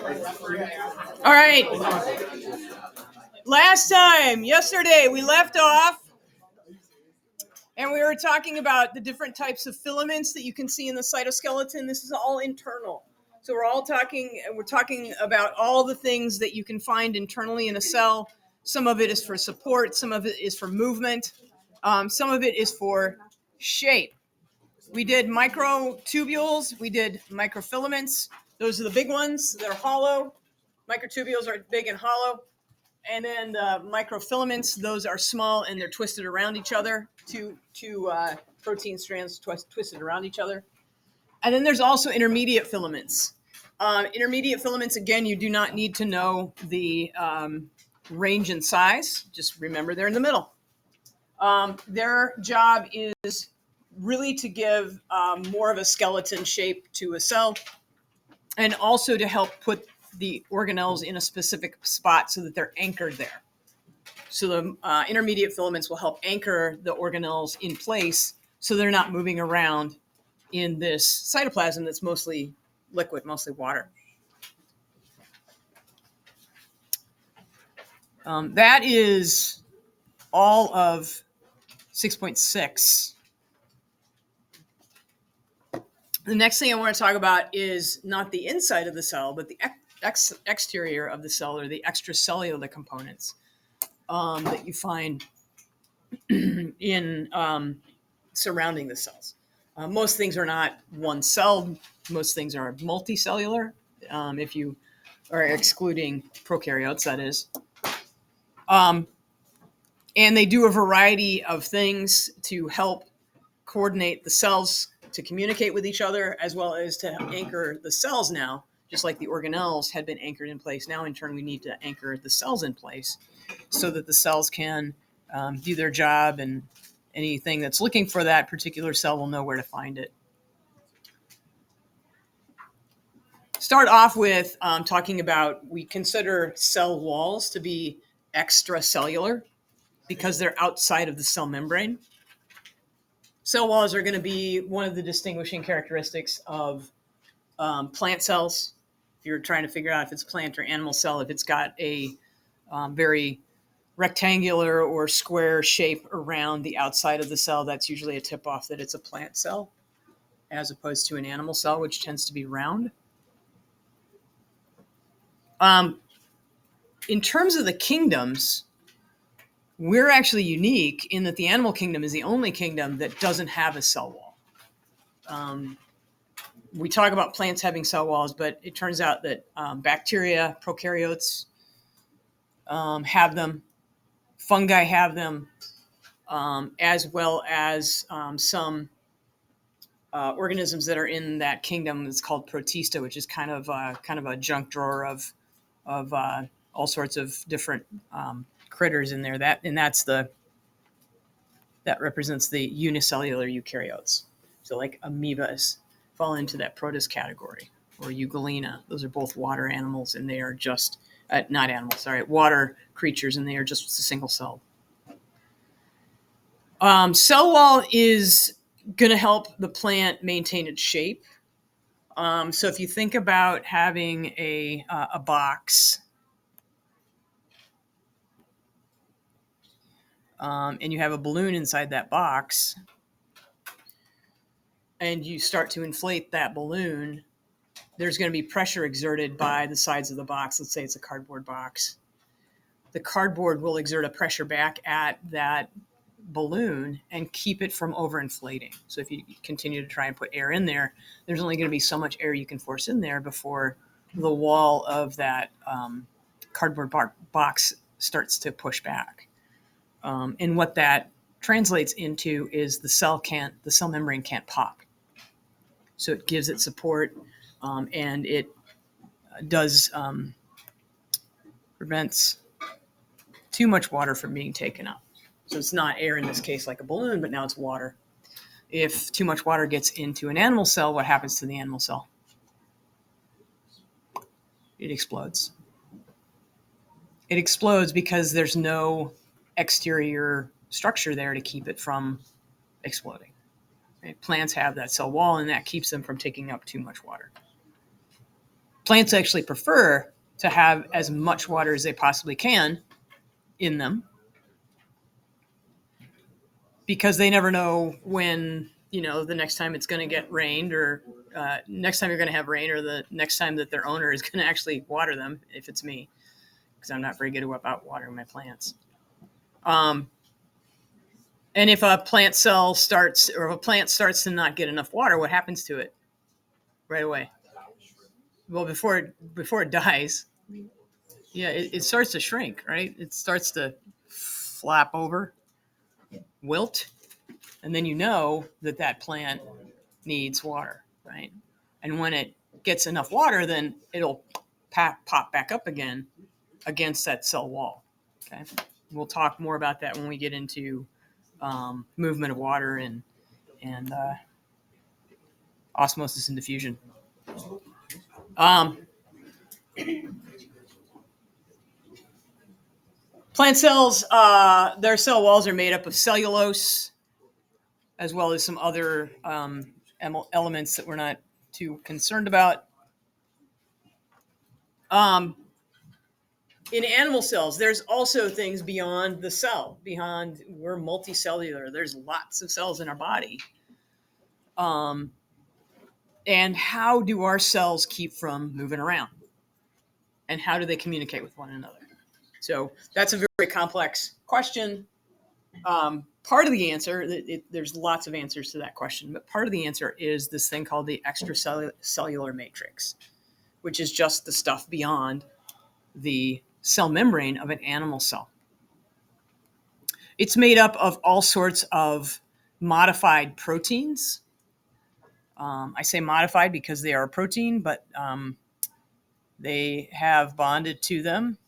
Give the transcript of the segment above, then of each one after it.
All right. Yesterday, we left off and we were talking about the different types of filaments that you can see in the cytoskeleton. This is all internal. So we're talking about all the things that you can find internally in a cell. Some of it is for support, some of it is for movement, some of it is for shape. We did microtubules, we did microfilaments. Those are the big ones. They're hollow. Microtubules are big and hollow. And then the microfilaments, those are small and they're twisted around each other. Two protein strands twisted around each other. And then there's also intermediate filaments. Intermediate filaments, again, you do not need to know the range and size. Just remember they're in the middle. Their job is really to give more of a skeleton shape to a cell, and also to help put the organelles in a specific spot so that they're anchored there. So the intermediate filaments will help anchor the organelles in place so they're not moving around in this cytoplasm that's mostly liquid, mostly water. That is all of 6.6. The next thing I want to talk about is not the inside of the cell, but the exterior of the cell, or the extracellular components that you find in surrounding the cells. Most things are not one cell. Most things are multicellular, if you are excluding prokaryotes, that is. And they do a variety of things to help coordinate the cells to communicate with each other, as well as to anchor the cells now, just like the organelles had been anchored in place. Now, in turn, we need to anchor the cells in place so that the cells can do their job, and anything that's looking for that particular cell will know where to find it. Start off with talking about, we consider cell walls to be extracellular because they're outside of the cell membrane. Cell walls are going to be one of the distinguishing characteristics of plant cells. If you're trying to figure out if it's plant or animal cell, if it's got a very rectangular or square shape around the outside of the cell, that's usually a tip-off that it's a plant cell, as opposed to an animal cell, which tends to be round. In terms of the kingdoms, we're actually unique in that the animal kingdom is the only kingdom that doesn't have a cell wall. We talk about plants having cell walls, but it turns out that bacteria, prokaryotes have them, fungi have them, as well as some organisms that are in that kingdom. It's called Protista, which is kind of a junk drawer of all sorts of different critters in there. That represents the unicellular eukaryotes. So like amoebas fall into that protist category, or Euglena. Those are both water animals, and they are just water creatures, and they are just a single cell. Cell wall is going to help the plant maintain its shape. So if you think about having a box, and you have a balloon inside that box, and you start to inflate that balloon, there's going to be pressure exerted by the sides of the box. Let's say it's a cardboard box. The cardboard will exert a pressure back at that balloon and keep it from overinflating. So if you continue to try and put air in there, there's only going to be so much air you can force in there before the wall of that cardboard box starts to push back. And what that translates into is the cell membrane can't pop. So it gives it support, and it does prevents too much water from being taken up. So it's not air in this case like a balloon, but now it's water. If too much water gets into an animal cell, what happens to the animal cell? It explodes. It explodes because there's no exterior structure there to keep it from exploding. Right? Plants have that cell wall, and that keeps them from taking up too much water. Plants actually prefer to have as much water as they possibly can in them because they never know when, the next time it's going to get rained or next time you're going to have rain or the next time that their owner is going to actually water them, if it's me, because I'm not very good about watering my plants. And if a plant starts to not get enough water, what happens to it right away? Well, before it dies, it starts to shrink, right? It starts to flap over, wilt, and then that plant needs water, right? And when it gets enough water, then it'll pop back up again against that cell wall. Okay, we'll talk more about that when we get into movement of water and osmosis and diffusion. Plant cells, their cell walls are made up of cellulose, as well as some other elements that we're not too concerned about. In animal cells, there's also things beyond the cell. We're multicellular. There's lots of cells in our body. And how do our cells keep from moving around? And how do they communicate with one another? So that's a very complex question. Part of the answer, there's lots of answers to that question, but part of the answer is this thing called the extracellular matrix, which is just the stuff beyond the cell membrane of an animal cell. It's made up of all sorts of modified proteins. I say modified because they are a protein, but they have bonded to them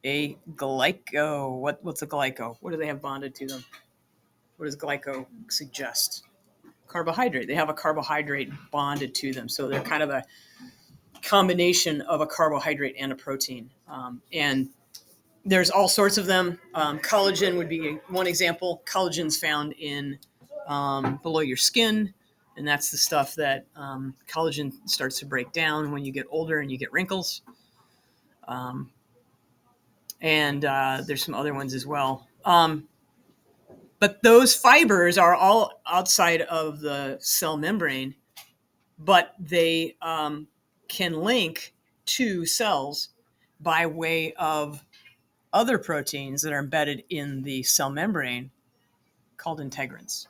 a glyco. What's a glyco? What do they have bonded to them? What does glyco suggest? Carbohydrate. They have a carbohydrate bonded to them. So they're kind of a combination of a carbohydrate and a protein. And there's all sorts of them. Collagen would be one example. Collagen's found in below your skin. And that's the stuff that collagen starts to break down when you get older and you get wrinkles. And there's some other ones as well. But those fibers are all outside of the cell membrane, but they can link to cells by way of other proteins that are embedded in the cell membrane called integrins.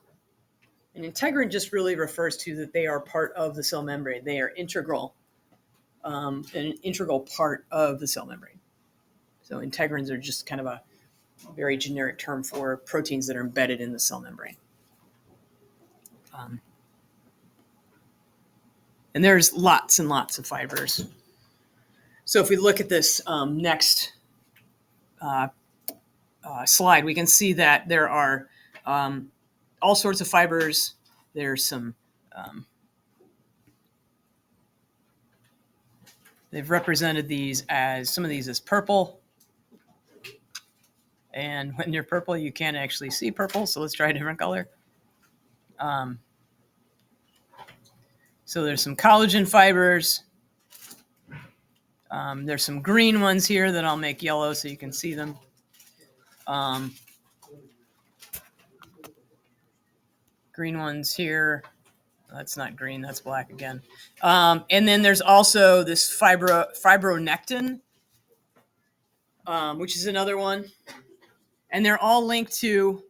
An integrin just really refers to that they are part of the cell membrane. They are integral, an integral part of the cell membrane. So integrins are just kind of a very generic term for proteins that are embedded in the cell membrane. And there's lots and lots of fibers. So if we look at this next slide, we can see that there are all sorts of fibers. There's some, they've represented some of these as purple. And when you're purple, you can't actually see purple. So let's try a different color. So there's some collagen fibers. There's some green ones here that I'll make yellow so you can see them. Green ones here. That's not green, that's black again. And then there's also this fibronectin, which is another one. And they're all linked to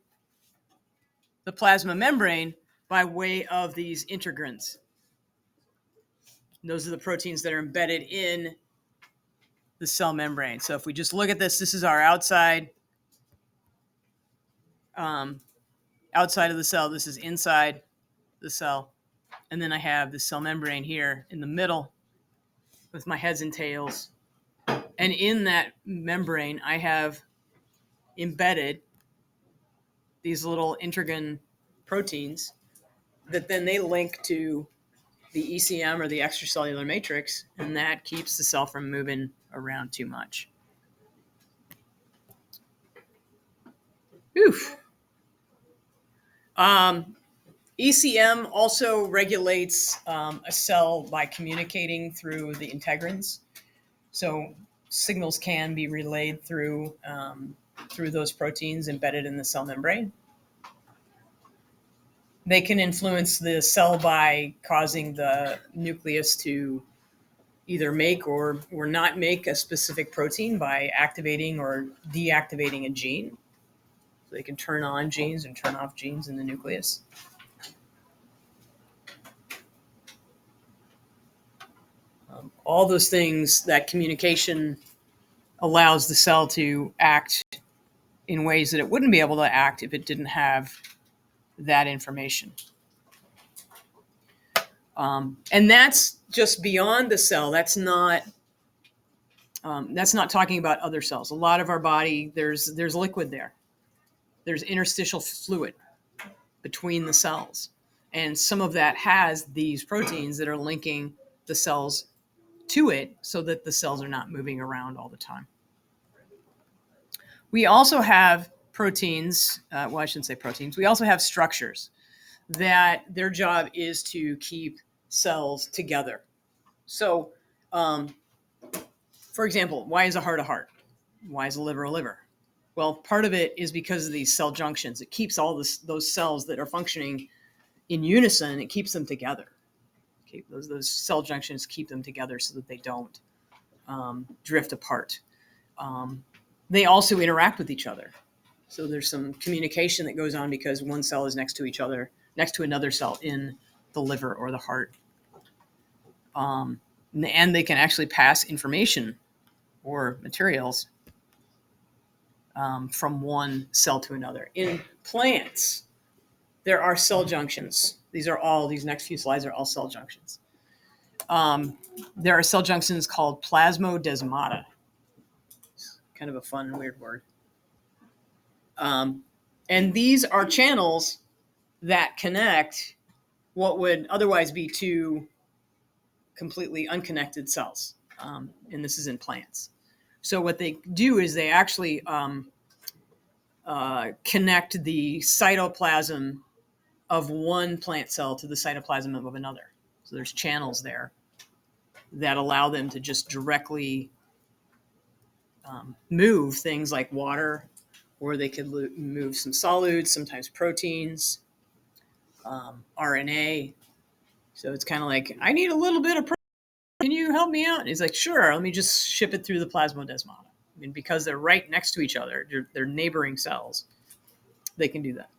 the plasma membrane by way of these integrins. And those are the proteins that are embedded in the cell membrane. So if we just look at this is our outside of the cell. This is inside the cell. And then I have the cell membrane here in the middle with my heads and tails. And in that membrane, I have embedded these little integrin proteins that then they link to the ECM or the extracellular matrix, and that keeps the cell from moving around too much. Oof. ECM also regulates a cell by communicating through the integrins. So signals can be relayed through those proteins embedded in the cell membrane. They can influence the cell by causing the nucleus to either make or not make a specific protein by activating or deactivating a gene. So they can turn on genes and turn off genes in the nucleus. All those things, that communication allows the cell to act in ways that it wouldn't be able to act if it didn't have that information. And that's just beyond the cell. That's not talking about other cells. A lot of our body, there's liquid there. There's interstitial fluid between the cells. And some of that has these proteins that are linking the cells to it so that the cells are not moving around all the time. We also have proteins, well, I shouldn't say proteins. We also have structures that their job is to keep cells together. So, for example, why is a heart a heart? Why is a liver a liver? Well, part of it is because of these cell junctions. It keeps all those cells that are functioning in unison, it keeps them together. Okay, those cell junctions keep them together so that they don't drift apart. They also interact with each other. So there's some communication that goes on because one cell is next to another cell in the liver or the heart. And they can actually pass information or materials from one cell to another. In plants, there are cell junctions. These next few slides are all cell junctions. There are cell junctions called plasmodesmata. It's kind of a fun, weird word. And these are channels that connect what would otherwise be two completely unconnected cells. And this is in plants. So what they do is they actually connect the cytoplasm of one plant cell to the cytoplasm of another. So there's channels there that allow them to just directly move things like water, or they could move some solids, sometimes proteins, RNA. So it's kind of like, I need a little bit of protein. Can you help me out? And he's like, sure, let me just ship it through the plasmodesmata. I mean, because they're right next to each other, they're neighboring cells, they can do that.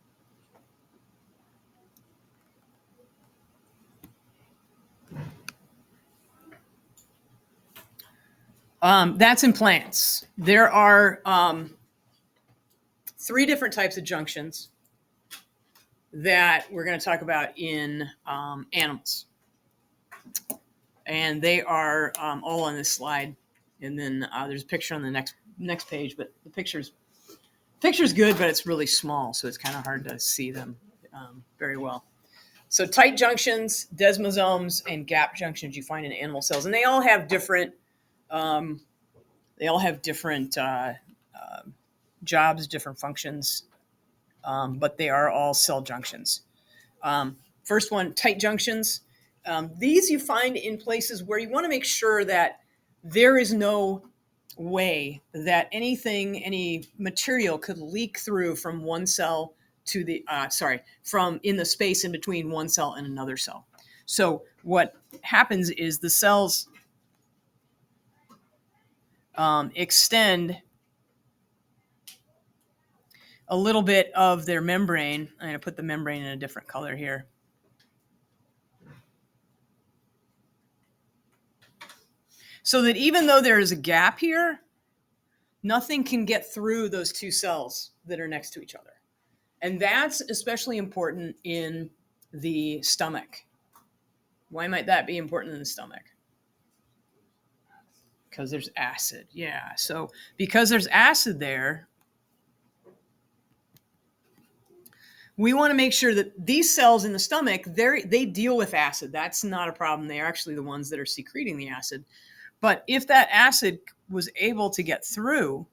That's in plants. There are 3 different types of junctions that we're going to talk about in animals. And they are all on this slide. And then there's a picture on the next page, but the picture's good, but it's really small, so it's kind of hard to see them very well. So tight junctions, desmosomes, and gap junctions you find in animal cells, and they all have different jobs, different functions, but they are all cell junctions. First one, tight junctions. These you find in places where you want to make sure that there is no way that any material could leak through from one cell to the, from in the space in between one cell and another cell. So what happens is the cells extend a little bit of their membrane. I'm going to put the membrane in a different color here. So that even though there is a gap here, nothing can get through those two cells that are next to each other. And that's especially important in the stomach. Why might that be important in the stomach? Because there's acid. Yeah. So because there's acid there, we want to make sure that these cells in the stomach, they deal with acid. That's not a problem. They're actually the ones that are secreting the acid. But if that acid was able to get through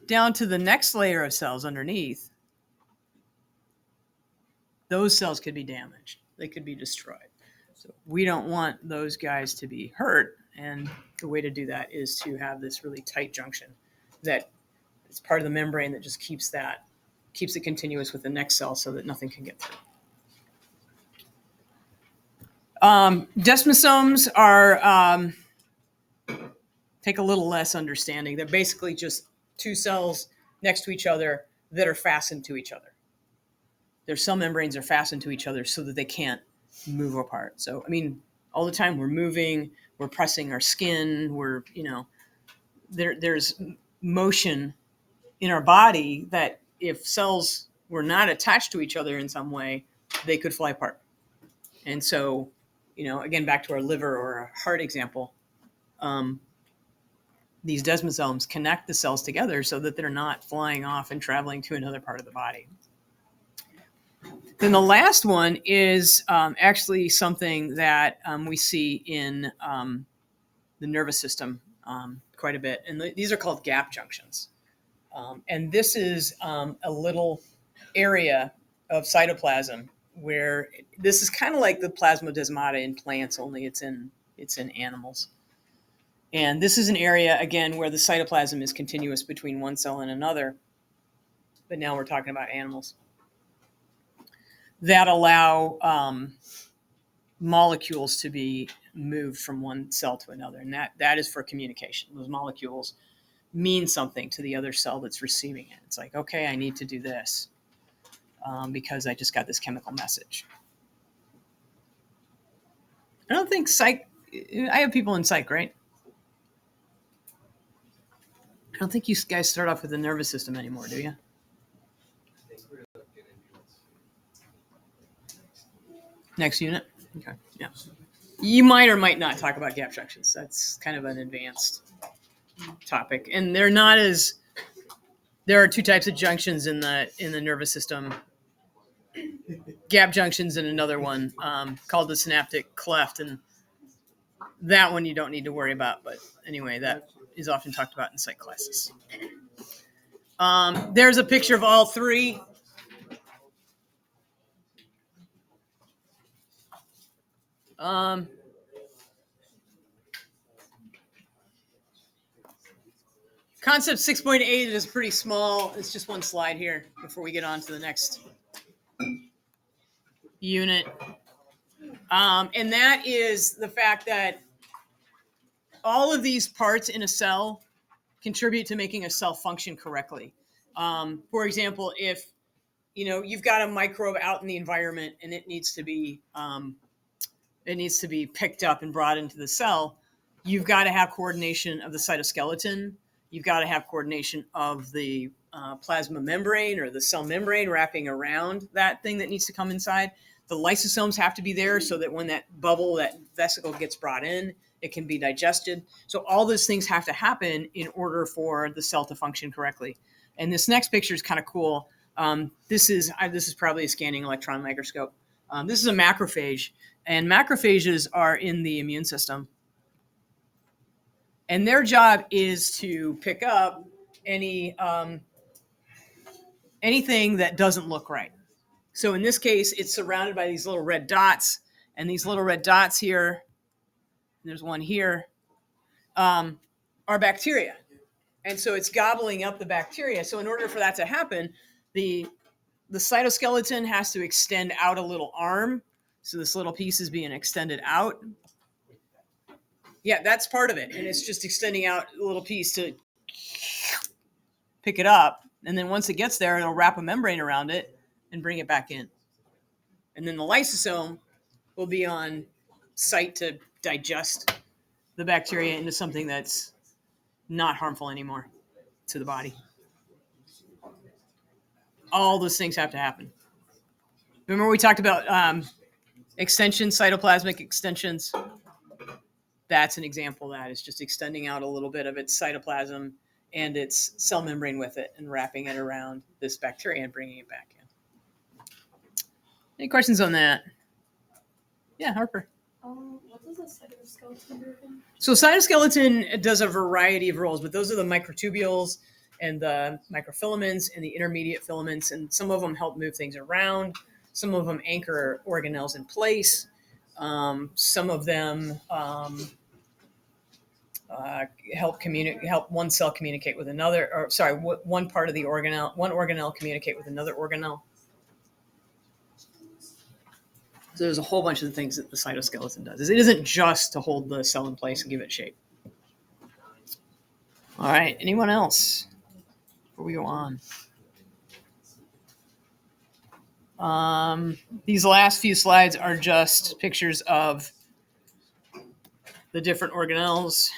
down to the next layer of cells underneath, those cells could be damaged. They could be destroyed. So we don't want those guys to be hurt. And the way to do that is to have this really tight junction that is part of the membrane that just keeps it continuous with the next cell so that nothing can get through. Desmosomes are take a little less understanding. They're basically just two cells next to each other that are fastened to each other. Their cell membranes are fastened to each other so that they can't move apart. So, I mean, all the time we're moving, we're pressing our skin, there's motion in our body that if cells were not attached to each other in some way, they could fly apart. And so, again, back to our liver or our heart example, these desmosomes connect the cells together so that they're not flying off and traveling to another part of the body. Then the last one is actually something that we see in the nervous system quite a bit. And these are called gap junctions. And this is a little area of cytoplasm where this is kind of like the plasmodesmata in plants, only it's in animals. And this is an area, again, where the cytoplasm is continuous between one cell and another. But now we're talking about animals that allow molecules to be moved from one cell to another. And that is for communication. Those molecules mean something to the other cell that's receiving it. It's like, okay, I need to do this because I just got this chemical message. I don't think psych, I have people in psych, right? I don't think you guys start off with the nervous system anymore, do you? Next unit? Okay, yeah. You might or might not talk about gap junctions. That's kind of an advanced topic. And there are two types of junctions in the nervous system. Gap junctions and another one called the synaptic cleft. And that one you don't need to worry about. But anyway, that is often talked about in psych classes. There's a picture of all three. Concept 6.8 is pretty small. It's just one slide here before we get on to the next unit. And that is the fact that all of these parts in a cell contribute to making a cell function correctly. For example, if you've got a microbe out in the environment and it needs to be picked up and brought into the cell, you've got to have coordination of the cytoskeleton. You've got to have coordination of the plasma membrane or the cell membrane wrapping around that thing that needs to come inside. The lysosomes have to be there so that when that bubble, that vesicle gets brought in, it can be digested. So all those things have to happen in order for the cell to function correctly. And this next picture is kind of cool. This is probably a scanning electron microscope. This is a macrophage, and macrophages are in the immune system. And their job is to pick up anything that doesn't look right. So in this case, it's surrounded by these little red dots, and these little red dots here, there's one here, are bacteria. And so it's gobbling up the bacteria. So in order for that to happen, the cytoskeleton has to extend out a little arm. So this little piece is being extended out. Yeah, that's part of it. And it's just extending out a little piece to pick it up. And then once it gets there, it'll wrap a membrane around it and bring it back in. And then the lysosome will be on site to digest the bacteria into something that's not harmful anymore to the body. All those things have to happen. Remember we talked about extensions, cytoplasmic extensions? That's an example of that. It's just extending out a little bit of its cytoplasm and its cell membrane with it and wrapping it around this bacteria and bringing it back in. Any questions on that? Yeah, Harper. What does a cytoskeleton do again? So cytoskeleton does a variety of roles, but those are the microtubules and the microfilaments and the intermediate filaments, and some of them help move things around. Some of them anchor organelles in place. Some of them help one cell communicate with another, or sorry, one part of the organelle, one organelle communicate with another organelle. So there's a whole bunch of things that the cytoskeleton does. It isn't just to hold the cell in place and give it shape. All right, anyone else before we go on? These last few slides are just pictures of the different organelles.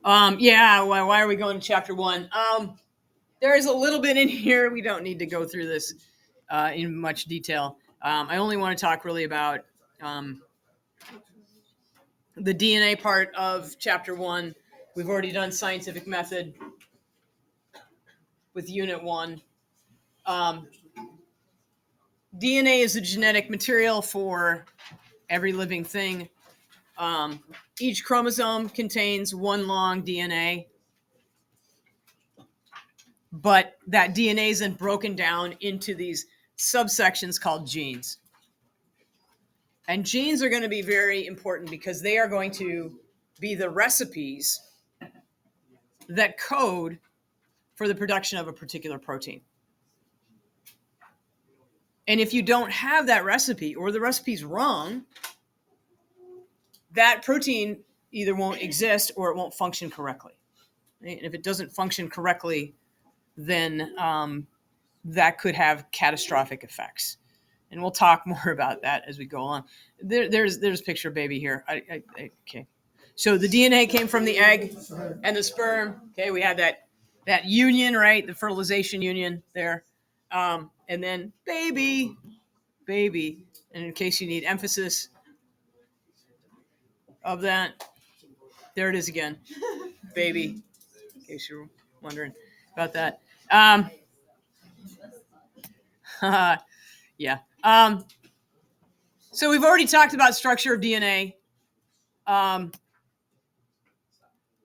Yeah, why are we going to chapter 1? There's a little bit in here. We don't need to go through this in much detail. I only want to talk really about the DNA part of chapter 1. We've already done scientific method with unit 1. DNA is the genetic material for every living thing. Each chromosome contains one long DNA, but that DNA is then broken down into these subsections called genes. And genes are going to be very important because they are going to be the recipes that code for the production of a particular protein. And if you don't have that recipe, or the recipe's wrong, that protein either won't exist or it won't function correctly. And if it doesn't function correctly, then that could have catastrophic effects. And we'll talk more about that as we go on. There's a picture of baby here. Okay. So the DNA came from the egg and the sperm. Okay, we had that union, right? The fertilization union there. And then baby. And in case you need emphasis of that, there it is again. Baby. In case you're wondering about that. Yeah. So we've already talked about structure of DNA.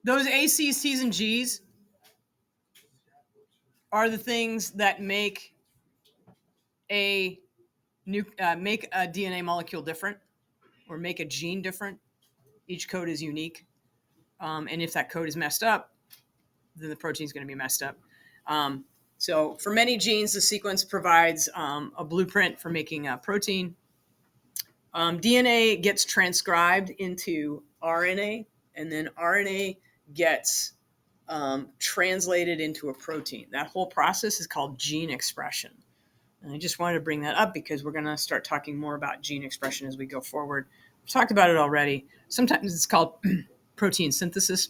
Those A's, T's, and G's are the things that make a DNA molecule different, or make a gene different. Each code is unique, and if that code is messed up, then the protein is going to be messed up. So for many genes, the sequence provides a blueprint for making a protein. DNA gets transcribed into RNA, and then RNA gets translated into a protein. That whole process is called gene expression. And I just wanted to bring that up because we're going to start talking more about gene expression as we go forward. We've talked about it already. Sometimes it's called protein synthesis,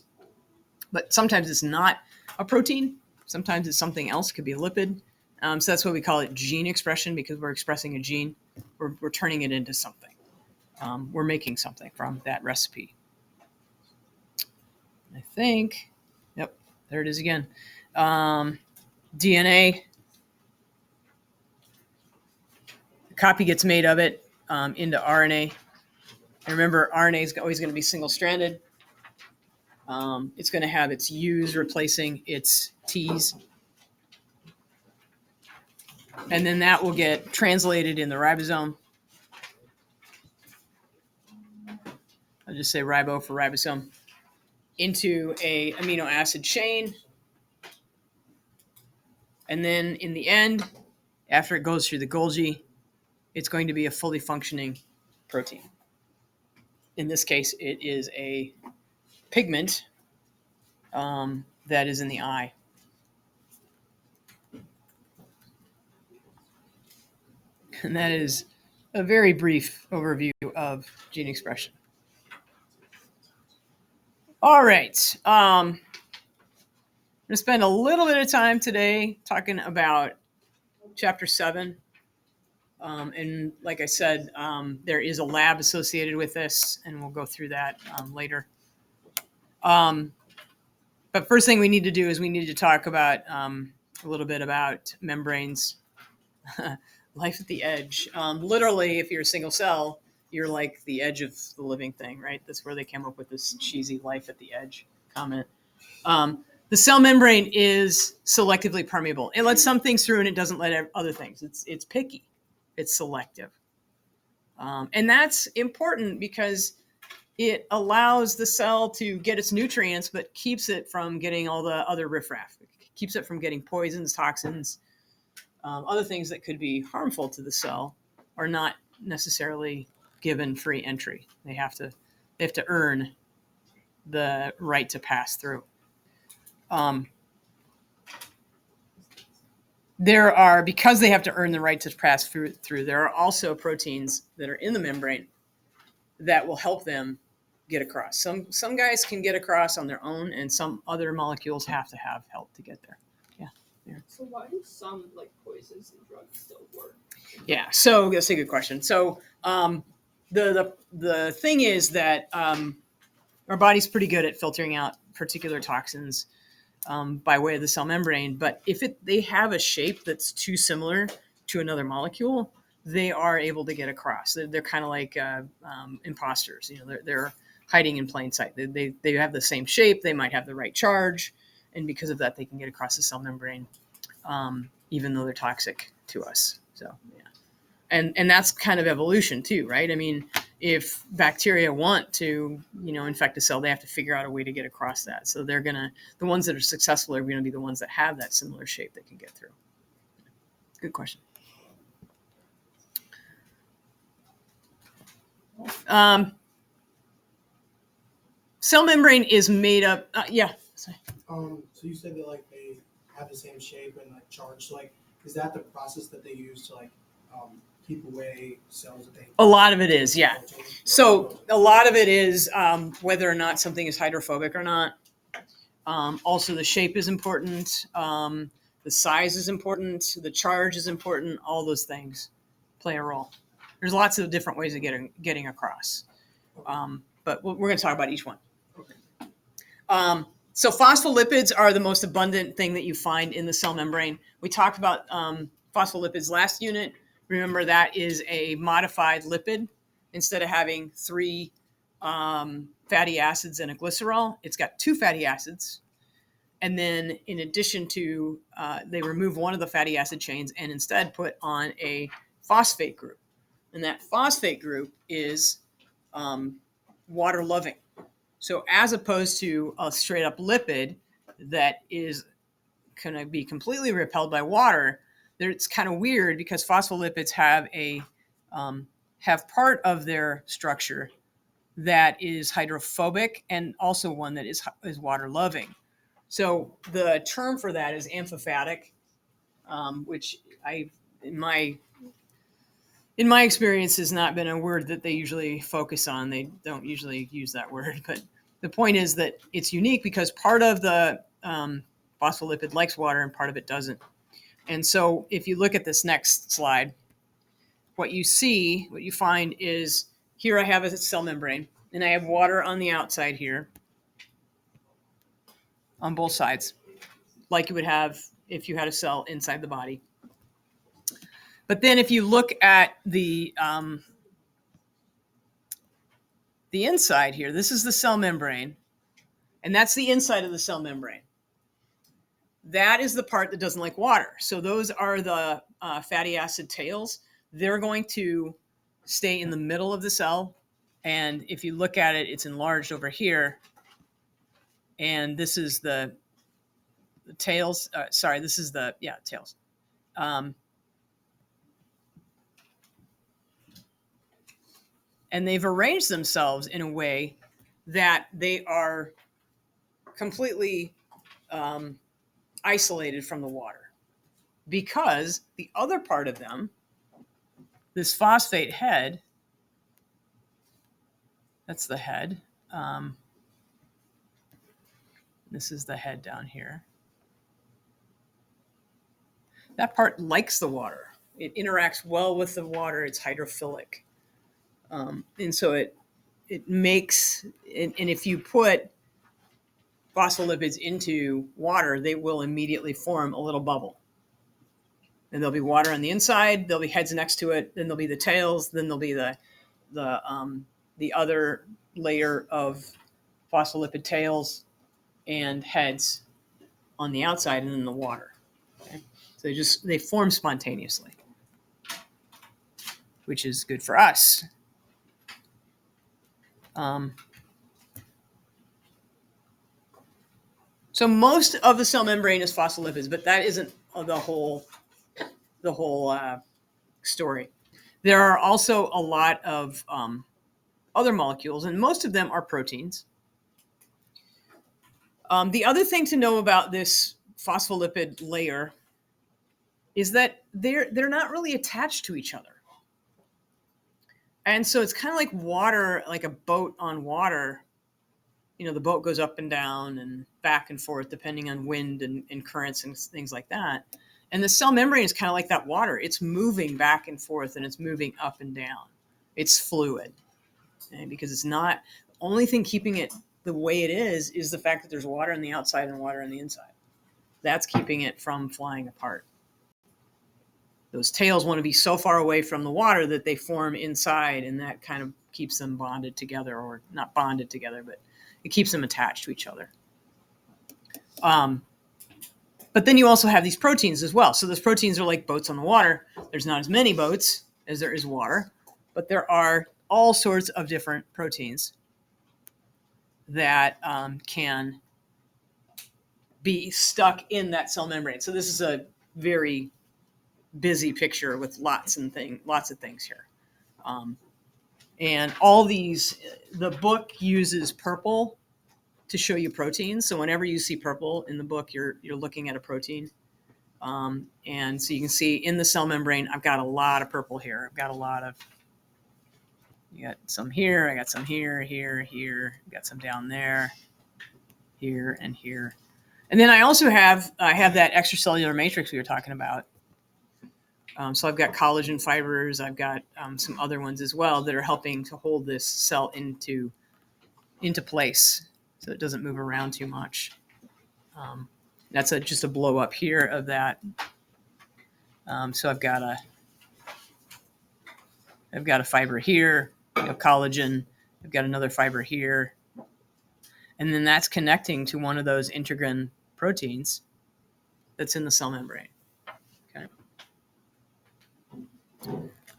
but sometimes it's not a protein. Sometimes it's something else. It could be a lipid. So that's why we call it gene expression, because we're expressing a gene. We're turning it into something. We're making something from that recipe. I think, yep, there it is again. DNA, a copy gets made of it into RNA. And remember, RNA is always going to be single-stranded. It's going to have its U's replacing its T's. And then that will get translated in the ribosome. I'll just say ribo for ribosome. Into a amino acid chain. And then in the end, after it goes through the Golgi, it's going to be a fully functioning protein. In this case, it is a pigment that is in the eye. And that is a very brief overview of gene expression. All right. I'm going to spend a little bit of time today talking about chapter 7. And like I said, there is a lab associated with this, and we'll go through that later. But first thing we need to do is we need to talk about a little bit about membranes, life at the edge. Literally, if you're a single cell, you're like the edge of the living thing, right? That's where they came up with this cheesy life at the edge comment. the cell membrane is selectively permeable. It lets some things through and it doesn't let other things. It's picky. It's selective. And that's important because it allows the cell to get its nutrients, but keeps it from getting all the other riffraff. It keeps it from getting poisons, toxins, other things that could be harmful to the cell are not necessarily given free entry. They have to earn the right to pass through. Because they have to earn the right to pass through, there are also proteins that are in the membrane that will help them get across. Some guys can get across on their own, and some other molecules have to have help to get there. So why do some poisons and drugs still work? Yeah, so that's a good question. So the thing is that our body's pretty good at filtering out particular toxins by way of the cell membrane. But if they have a shape that's too similar to another molecule, they are able to get across. They're kind of like imposters. They're hiding in plain sight. They have the same shape. They might have the right charge, and because of that, they can get across the cell membrane, even though they're toxic to us. So yeah, and that's kind of evolution too, right? I mean, if bacteria want to, infect a cell, they have to figure out a way to get across that. So the ones that are successful are going to be the ones that have that similar shape that can get through. Good question. Cell membrane is made up. Yeah. Sorry. So you said that they have the same shape and charge. So is that the process that they use to keep away cells that they? A lot of it is, yeah. So a lot of it is whether or not something is hydrophobic or not. Also, the shape is important. The size is important. The charge is important. All those things play a role. There's lots of different ways of getting across. But we're going to talk about each one. Okay. So phospholipids are the most abundant thing that you find in the cell membrane. We talked about phospholipids last unit. Remember, that is a modified lipid. Instead of having 3 fatty acids and a glycerol, it's got 2 fatty acids. And then in addition to, they remove one of the fatty acid chains and instead put on a phosphate group. And that phosphate group is water loving. So as opposed to a straight up lipid that is going to be completely repelled by water, it's kind of weird because phospholipids have part of their structure that is hydrophobic and also one that is water loving. So the term for that is amphipathic, which in my experience has not been a word that they usually focus on. They don't usually use that word, but the point is that it's unique because part of the phospholipid likes water and part of it doesn't. And so if you look at this next slide, what you find is here I have a cell membrane and I have water on the outside here on both sides, like you would have if you had a cell inside the body. But then if you look at the inside here, this is the cell membrane, and that's the inside of the cell membrane. That is the part that doesn't like water. So those are the fatty acid tails. They're going to stay in the middle of the cell. And if you look at it, it's enlarged over here. And this is the tails. This is the tails. And they've arranged themselves in a way that they are completely isolated from the water, because the other part of them, this phosphate head, that's the head. This is the head down here. That part likes the water. It interacts well with the water. It's hydrophilic. And so it makes, and if you put phospholipids into water, they will immediately form a little bubble. And there'll be water on the inside, there'll be heads next to it, then there'll be the tails, then there'll be the other layer of phospholipid tails and heads on the outside and then the water. Okay? So they form spontaneously, which is good for us. So most of the cell membrane is phospholipids, but that isn't the whole story. There are also a lot of other molecules, and most of them are proteins. The other thing to know about this phospholipid layer is that they're not really attached to each other. And so it's kind of like water, like a boat on water. You know, the boat goes up and down and back and forth depending on wind and currents and things like that. And the cell membrane is kind of like that water. It's moving back and forth and it's moving up and down. It's fluid. Okay? Because it's not, the only thing keeping it the way it is the fact that there's water on the outside and water on the inside. That's keeping it from flying apart. Those tails want to be so far away from the water that they form inside, and that kind of keeps them bonded together, or not bonded together, but it keeps them attached to each other. But then you also have these proteins as well. So those proteins are like boats on the water. There's not as many boats as there is water, but there are all sorts of different proteins that can be stuck in that cell membrane. So this is a very busy picture with lots of things here. And all these, the book uses purple to show you proteins. So whenever you see purple in the book, you're looking at a protein. And so you can see in the cell membrane, I've got a lot of purple here. I've got a lot of, you got some here, I got some here, got some down there, here, and here. And then I also have that extracellular matrix we were talking about. So I've got collagen fibers. I've got some other ones as well that are helping to hold this cell into place so it doesn't move around too much. That's just a blow up here of that. So I've got a fiber here, collagen. I've got another fiber here. And then that's connecting to one of those integrin proteins that's in the cell membrane. Okay.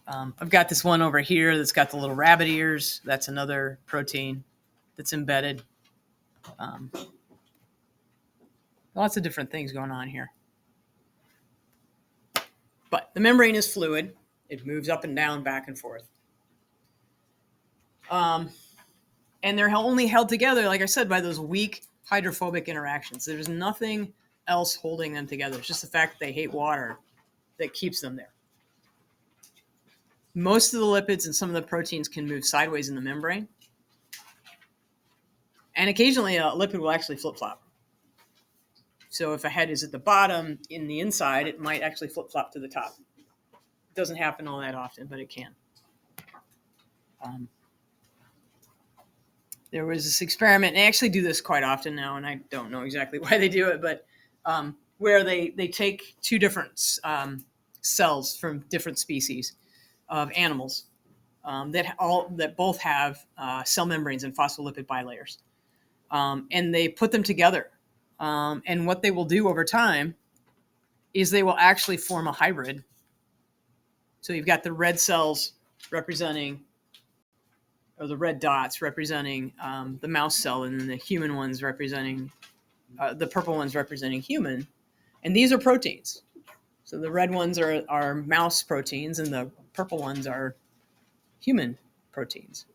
I've got this one over here that's got the little rabbit ears. That's another protein that's embedded. Lots of different things going on here. But the membrane is fluid. It moves up and down, back and forth. And they're only held together, like I said, by those weak hydrophobic interactions. There's nothing else holding them together. It's just the fact that they hate water that keeps them there. Most of the lipids and some of the proteins can move sideways in the membrane. And occasionally a lipid will actually flip-flop. So if a head is at the bottom in the inside, it might actually flip-flop to the top. It doesn't happen all that often, but it can. There was this experiment, and they actually do this quite often now, and I don't know exactly why they do it, but where they take two different cells from different species of animals that both have cell membranes and phospholipid bilayers, and they put them together. And what they will do over time is they will actually form a hybrid. So you've got the red cells representing, or the red dots representing the mouse cell, and then the human ones representing, the purple ones representing human. And these are proteins. So the red ones are mouse proteins, and the purple ones are human proteins.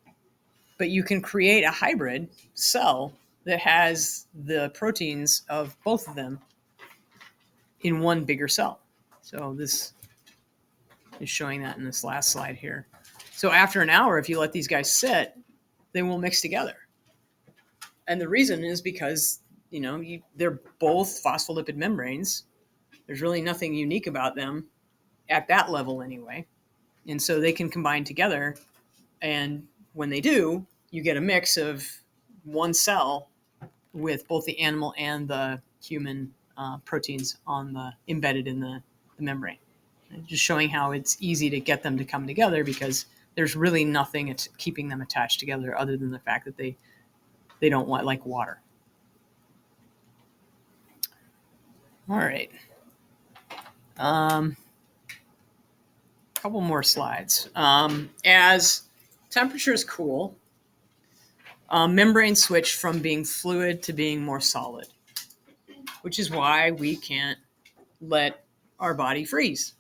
But you can create a hybrid cell that has the proteins of both of them in one bigger cell. So this is showing that in this last slide here. So after an hour, if you let these guys sit, they will mix together. And the reason is because, they're both phospholipid membranes. There's really nothing unique about them at that level anyway. And so they can combine together. And when they do, you get a mix of one cell with both the animal and the human proteins embedded in the membrane. And just showing how it's easy to get them to come together because there's really nothing keeping them attached together other than the fact that they don't like water. All right. Couple more slides. As temperatures cool, membranes switch from being fluid to being more solid, which is why we can't let our body freeze.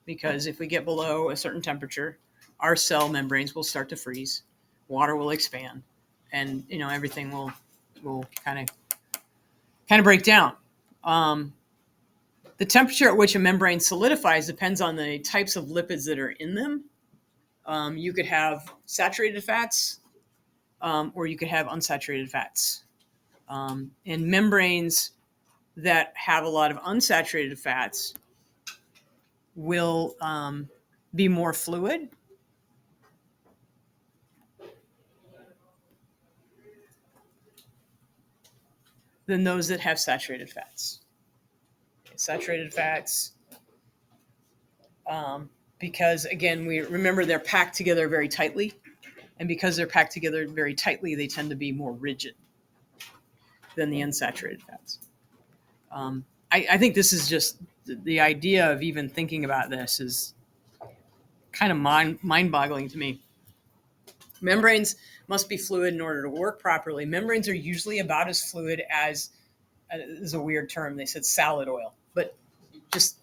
Because if we get below a certain temperature, our cell membranes will start to freeze, water will expand, and everything will kind of break down. The temperature at which a membrane solidifies depends on the types of lipids that are in them. You could have saturated fats, or you could have unsaturated fats. And membranes that have a lot of unsaturated fats will be more fluid. Than those that have saturated fats. Saturated fats, because again, we remember they're packed together very tightly, and because they're packed together very tightly, they tend to be more rigid than the unsaturated fats. I think this is just the idea of even thinking about this is kind of mind-boggling to me. Membranes must be fluid in order to work properly. Membranes are usually about as fluid as, this is a weird term, they said salad oil, but just,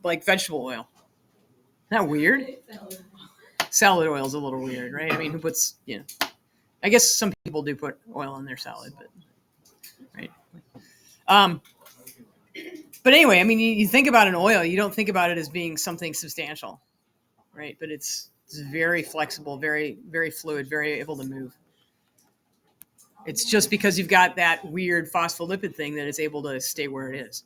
like vegetable oil. Isn't that weird? Salad oil is a little weird, right? I mean, who puts, I guess some people do put oil in their salad, but, right? But anyway, I mean, you think about an oil, you don't think about it as being something substantial, right? But it's very flexible, very, very fluid, very able to move. It's just because you've got that weird phospholipid thing that it's able to stay where it is.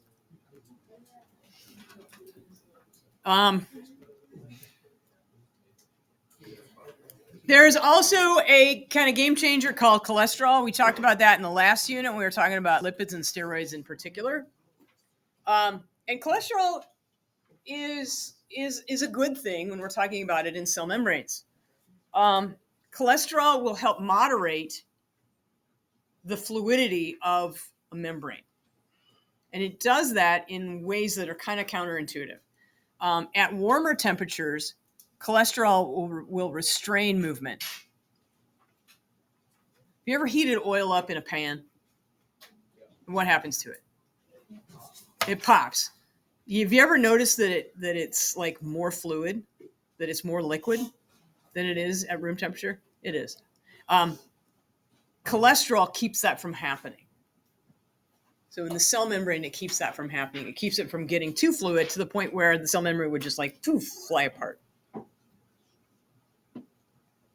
There's also a kind of game changer called cholesterol. We talked about that in the last unit when we were talking about lipids and steroids in particular. And cholesterol is a good thing when we're talking about it in cell membranes. Cholesterol will help moderate the fluidity of a membrane. And it does that in ways that are kind of counterintuitive. At warmer temperatures, cholesterol will restrain movement. Have you ever heated oil up in a pan? What happens to it? It pops. Have you ever noticed that it's like more fluid, that it's more liquid than it is at room temperature? It is. Cholesterol keeps that from happening. So in the cell membrane, it keeps that from happening. It keeps it from getting too fluid to the point where the cell membrane would just like poof, fly apart.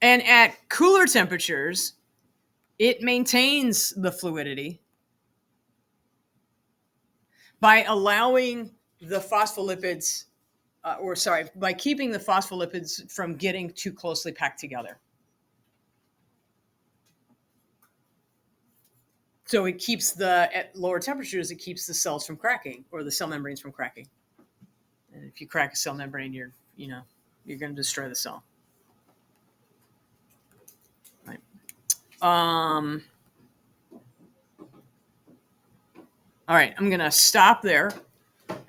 And at cooler temperatures, it maintains the fluidity by allowing the phospholipids, by keeping the phospholipids from getting too closely packed together. So it keeps at lower temperatures, it keeps the cells from cracking or the cell membranes from cracking. And if you crack a cell membrane, you're going to destroy the cell. Right. All right, I'm going to stop there,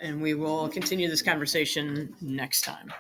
and we will continue this conversation next time.